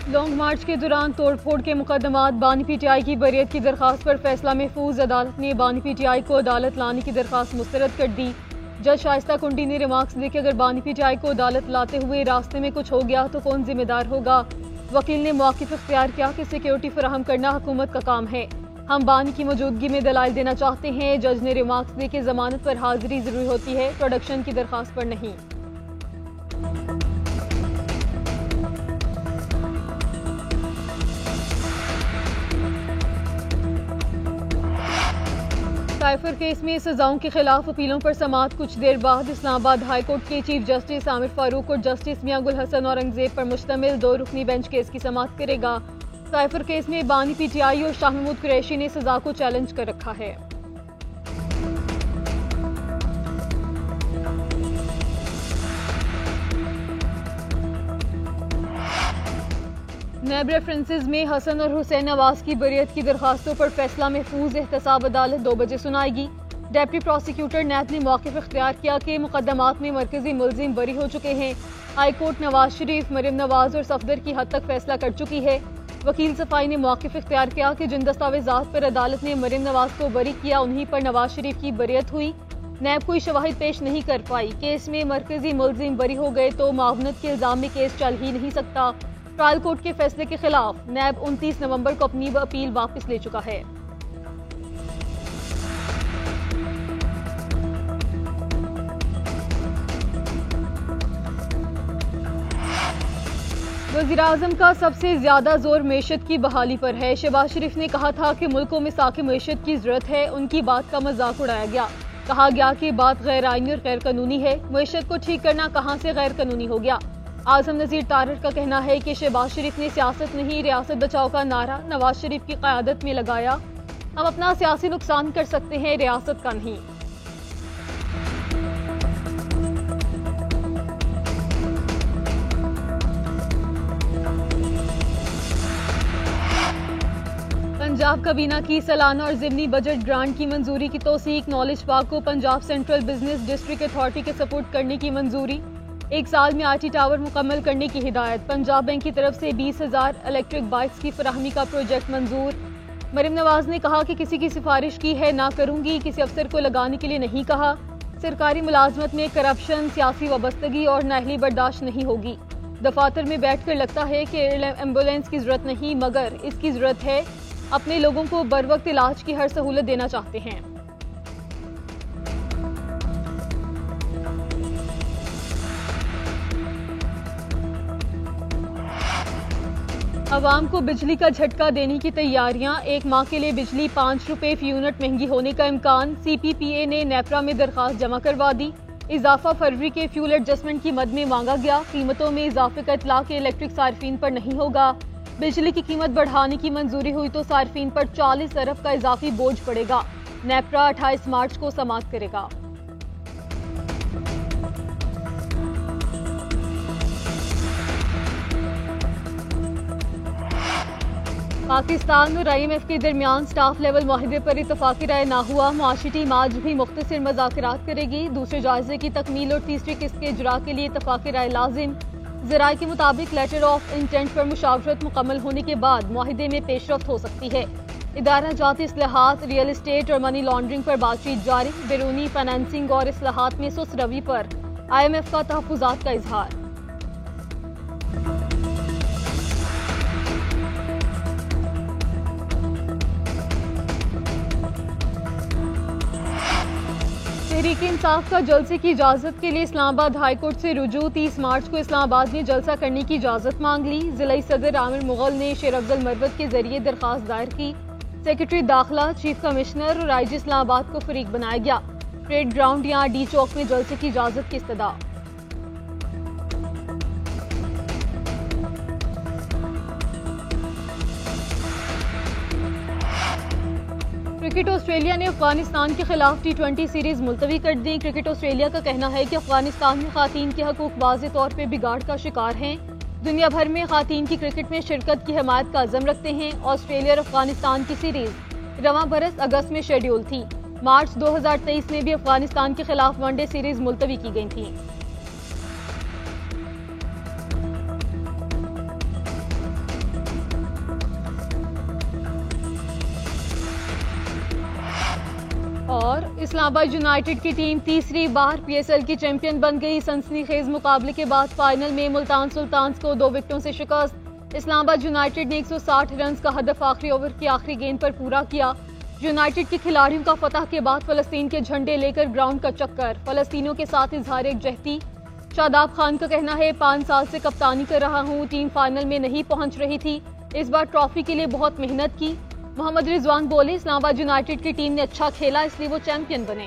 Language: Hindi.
लॉन्ग मार्च के दौरान तोड़फोड़ के मुकदमात, बानी पीटीआई की बरियत की दरखास्त पर फैसला महफूज। अदालत ने बानी पीटीआई को अदालत लाने की दरखास्त मुस्तरद कर दी। जज शाइस्ता कुंडी ने रिमार्क्स दिए कि अगर बानी पीटीआई को अदालत लाते हुए रास्ते में कुछ हो गया तो कौन जिम्मेदार होगा। वकील ने मौक़िफ़ इख्तियार किया कि सिक्योरिटी फराहम करना हुकूमत का काम है, हम बानी की मौजूदगी में दलाइल देना चाहते हैं। जज ने रिमार्क्स दिए कि जमानत पर हाजिरी जरूरी होती है, प्रोडक्शन की दरखास्त पर नहीं। साइफर केस में सजाओं के खिलाफ अपीलों पर समाअत कुछ देर बाद। इस्लामाबाद हाई कोर्ट के चीफ जस्टिस आमिर फारूक और जस्टिस मियां गुल हसन औरंगजेब पर मुश्तमिल 2 रुकनी बेंच केस की समाअत करेगा। साइफर केस में बानी पीटीआई और शाह महमूद कुरैशी ने सजा को चैलेंज कर रखा है। नैब रेफरेंसेज में हसन और हुसैन नवाज की बरियत की दरखास्तों पर फैसला महफूज। एहतसाब अदालत 2 बजे सुनाएगी। डेप्टी प्रोसिक्यूटर नैब ने मौक़िफ़ इख्तियार किया कि मुकदमात में मरकजी मुलजिम बरी हो चुके हैं। हाई कोर्ट नवाज शरीफ, मरीम नवाज और सफदर की हद तक फैसला कर चुकी है। वकील सफाई ने मौक़िफ़ इख्तियार किया कि जिन दस्तावेजात पर अदालत ने मरीम नवाज को बरी किया उन्हीं पर नवाज शरीफ की बरियत हुई। नैब कोई शवाहिद पेश नहीं कर पाई। केस में मरकजी मुलजिम बरी हो गए तो मावनत के इल्जाम में केस चल ही नहीं सकता। ट्रायल कोर्ट के फैसले के खिलाफ नैब 29 नवंबर को अपनी अपील वापस ले चुका है। वज़ीर-ए-आज़म का सबसे ज्यादा जोर मईशत की बहाली पर है। शहबाज शरीफ ने कहा था कि मुल्कों में साखे मईशत की जरूरत है। उनकी बात का मजाक उड़ाया गया। कहा गया कि बात गैर आईनी और गैर कानूनी है। मईशत को ठीक करना कहां से गैर कानूनी हो गया। आजम नजीर तारड़ का कहना है कि शहबाज शरीफ ने सियासत नहीं, रियासत बचाओ का नारा नवाज शरीफ की क़यादत में लगाया। हम अपना सियासी नुकसान कर सकते हैं, रियासत का नहीं। पंजाब काबीना की सालाना और ज़िमनी बजट ग्रांट की मंजूरी की तौसीक। नॉलेज पार्क को Punjab central business district authority के सपोर्ट करने की मंजूरी। 1 साल में आईटी टावर मुकम्मल करने की हिदायत। पंजाब बैंक की तरफ से 20,000 इलेक्ट्रिक बाइक्स की फराहमी का प्रोजेक्ट मंजूर। मरीम नवाज ने कहा कि किसी की सिफारिश की है ना करूंगी, किसी अफसर को लगाने के लिए नहीं कहा। सरकारी मुलाजमत में करप्शन, सियासी वाबस्तगी और नाअहली बर्दाश्त नहीं होगी। दफातर में बैठकर लगता है कि एम्बुलेंस की जरूरत नहीं मगर इसकी जरूरत है। अपने लोगों को बरवक्त इलाज की हर सहूलत देना चाहते हैं। अवाम को बिजली का झटका देने की तैयारियां। 1 माह के लिए बिजली 5 रुपए फी यूनिट महंगी होने का इम्कान। CPPA ने नेपरा में दरखास्त जमा करवा दी। इजाफा फरवरी के फ्यूल एडजस्टमेंट की मद में मांगा गया। कीमतों में इजाफे का इतलाक इलेक्ट्रिक सार्फिन पर नहीं होगा। बिजली की कीमत बढ़ाने की मंजूरी हुई तो सार्फिन पर 40 अरब का इजाफी बोझ पड़ेगा। नेपरा 28 मार्च को समाप्त करेगा। पाकिस्तान और IMF के दरमियान स्टाफ लेवल माहिदे पर इत्तफाकी राय ना हुआ। मुआशी टीम आज भी मुख्तसर मुज़ाकरात करेगी। दूसरे जायजे की तकमील और तीसरी किस्त के इजरा के लिए इत्तफाकी राय लाजिम। ज़राए के मुताबिक लेटर ऑफ इंटेंट पर मुशावरत मुकम्मल होने के बाद मुआहिदे में पेशरफ्त हो सकती है। इदारा जाती इस्लाहात, रियल एस्टेट और मनी लॉन्ड्रिंग पर बातचीत जारी। बैरूनी फाइनेंसिंग और इस्लाहात में सुस्त रवि पर IMF का तहफ़्फ़ुज़ात का इजहार। तहरीक इंसाफ का जलसे की इजाजत के लिए इस्लामाबाद हाई कोर्ट से रुजू। 30 मार्च को इस्लामाबाद में जलसा करने की इजाजत मांग ली। जिला सदर आमिर मुगल ने शेर अफजल मरवत के जरिए दरखास्त दायर की। सेक्रेटरी दाखिला, चीफ कमिश्नर और IG इस्लामाबाद को फरीक बनाया गया। परेड ग्राउंड या D चौक में जलसे की इजाजत की इस्तदा। क्रिकेट ऑस्ट्रेलिया ने अफगानिस्तान के खिलाफ T20 सीरीज मुलतवी कर दी। क्रिकेट ऑस्ट्रेलिया का कहना है कि अफगानिस्तान में खातीन के हकूक वाज़े तौर पर बिगाड़ का शिकार हैं। दुनिया भर में खातीन की क्रिकेट में शिरकत की हिमायत का अज़म रखते हैं। ऑस्ट्रेलिया और अफगानिस्तान की सीरीज रवां बरस अगस्त में शेड्यूल थी। मार्च 2023 में भी अफगानिस्तान के खिलाफ वनडे सीरीज मुलतवी की गई थी। इस्लामाबाद यूनाइटेड की टीम तीसरी बार PSL की चैंपियन बन गई। सनसनीखेज मुकाबले के बाद फाइनल में मुल्तान सुल्तान्स को 2 विकेटों से शिकस्त। इस्लामाबाद यूनाइटेड ने 160 रन का हदफ आखिरी ओवर की आखिरी गेंद पर पूरा किया। यूनाइटेड के खिलाड़ियों का फतह के बाद फलस्तीन के झंडे लेकर ग्राउंड का चक्कर, फलस्तीनियों के साथ इजहार यकजहती। शादाब खान का कहना है 5 साल से कप्तानी कर रहा हूँ, टीम फाइनल में नहीं पहुंच रही थी, इस बार ट्रॉफी के लिए बहुत मेहनत की। मोहम्मद रिजवान बोले इस्लामाबाद यूनाइटेड की टीम ने अच्छा खेला इसलिए वो चैंपियन बने।